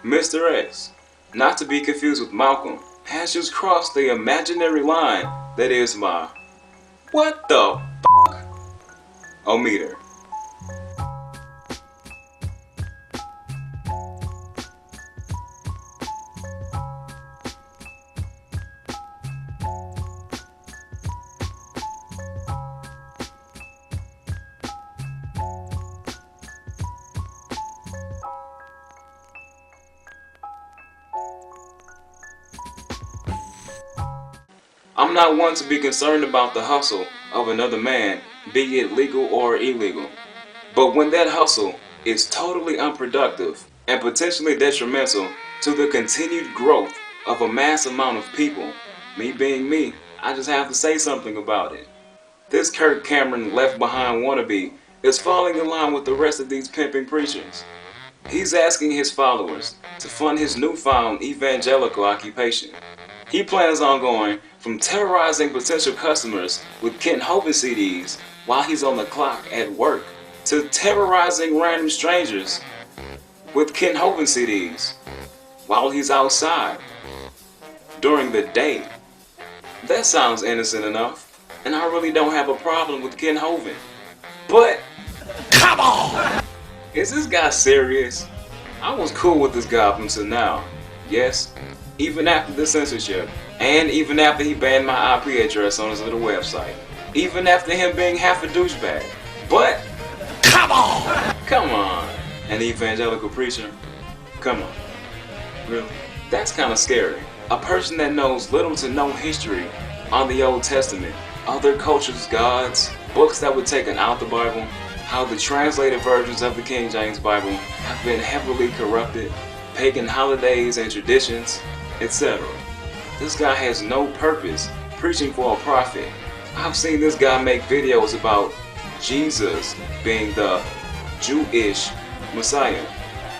Mr. X, not to be confused with Malcolm, has just crossed the imaginary line that is my what the meter. I'm not one to be concerned about the hustle of another man, be it legal or illegal. But when that hustle is totally unproductive and potentially detrimental to the continued growth of a mass amount of people, me being me, I just have to say something about it. This Kirk Cameron left behind wannabe is falling in line with the rest of these pimping preachers. He's asking his followers to fund his newfound evangelical occupation. He plans on going from terrorizing potential customers with Kent Hovind CDs while he's on the clock at work to terrorizing random strangers with Kent Hovind CDs while he's outside during the day. That sounds innocent enough, and I really don't have a problem with Kent Hovind. But, come on! Is this guy serious? I was cool with this guy up until now. Yes, even after the censorship, and even after he banned my IP address on his little website. Even after him being half a douchebag. But, come on! Come on! An evangelical preacher? Come on. Really? That's kind of scary. A person that knows little to no history on the Old Testament, other cultures' gods, books that were taken out the Bible, how the translated versions of the King James Bible have been heavily corrupted, pagan holidays and traditions, etc. This guy has no purpose preaching for a profit. I've seen this guy make videos about Jesus being the Jewish Messiah.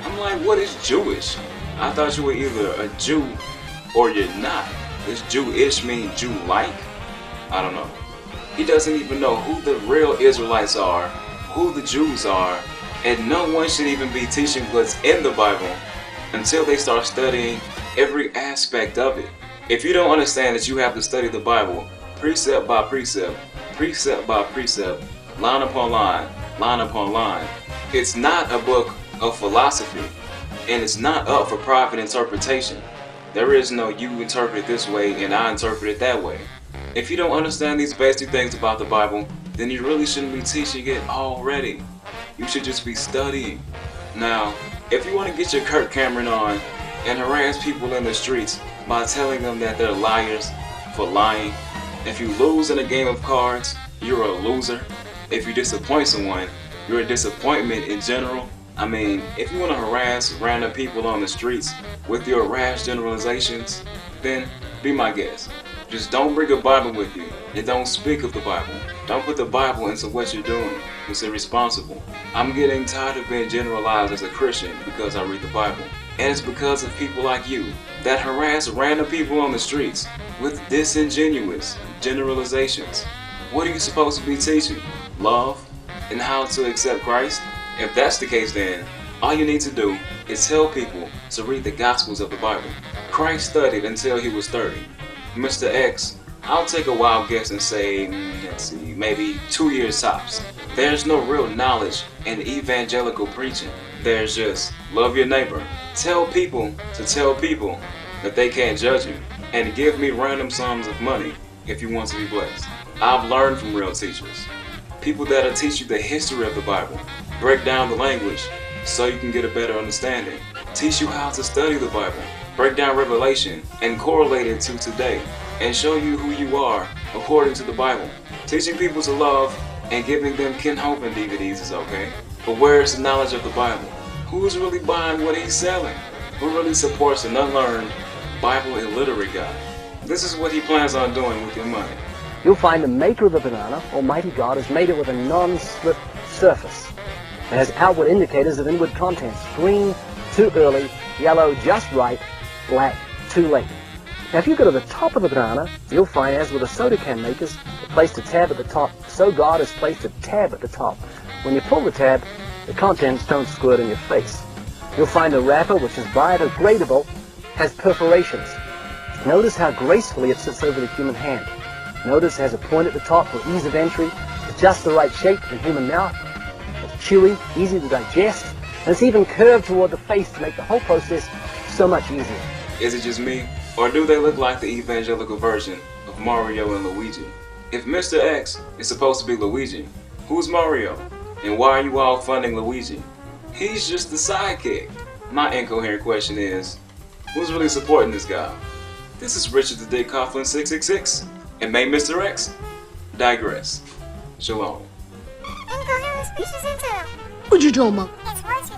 I'm like, what is Jewish? I thought you were either a Jew or you're not. Does Jewish mean Jew-like? I don't know. He doesn't even know who the real Israelites are, who the Jews are, and no one should even be teaching what's in the Bible until they start studying every aspect of it. If you don't understand that you have to study the Bible precept by precept, precept by precept, line upon line upon line, it's not a book of philosophy, and it's not up for private interpretation. There is no you interpret it this way and I interpret it that way. If you don't understand these basic things about the Bible, then you really shouldn't be teaching it already. You should just be studying. Now, if you want to get your Kirk Cameron on and harass people in the streets by telling them that they're liars for lying, if you lose in a game of cards, you're a loser. If you disappoint someone, you're a disappointment in general. I mean, if you want to harass random people on the streets with your rash generalizations, then be my guest. Just don't bring a Bible with you and don't speak of the Bible. Don't put the Bible into what you're doing. It's irresponsible. I'm getting tired of being generalized as a Christian because I read the Bible. And it's because of people like you that harass random people on the streets with disingenuous generalizations. What are you supposed to be teaching? Love? And how to accept Christ? If that's the case, then all you need to do is tell people to read the Gospels of the Bible. Christ studied until he was 30. Mr. X, I'll take a wild guess and say, maybe 2 years tops. There's no real knowledge in evangelical preaching. There's just love your neighbor. Tell people to tell people that they can't judge you. And give me random sums of money if you want to be blessed. I've learned from real teachers. People that'll teach you the history of the Bible. Break down the language so you can get a better understanding. Teach you how to study the Bible. Break down Revelation and correlate it to today. And show you who you are according to the Bible. Teaching people to love and giving them Kent Hovind DVDs is okay. But where is the knowledge of the Bible? Who's really buying what he's selling? Who really supports an unlearned, Bible illiterate guy? This is what he plans on doing with your money. You'll find the maker of the banana, Almighty God, has made it with a non-slip surface. It has outward indicators of inward contents. Green, too early. Yellow, just right. Black, too late. Now if you go to the top of the banana, you'll find, as with the soda can makers, it placed a tab at the top. So God has placed a tab at the top. When you pull the tab, the contents don't squirt in your face. You'll find the wrapper, which is biodegradable, has perforations. Notice how gracefully it sits over the human hand. Notice it has a point at the top for ease of entry. It's just the right shape for the human mouth. It's chewy, easy to digest, and it's even curved toward the face to make the whole process so much easier. Is it just me, or do they look like the evangelical version of Mario and Luigi? If Mr. X is supposed to be Luigi, who's Mario? And why are you all funding Luigi? He's just the sidekick. My incoherent question is, who's really supporting this guy? This is Richard the Dick Coughlin 666, and may Mr. X digress. Shalom. Incoherent species in town. Ujijoma. It's worse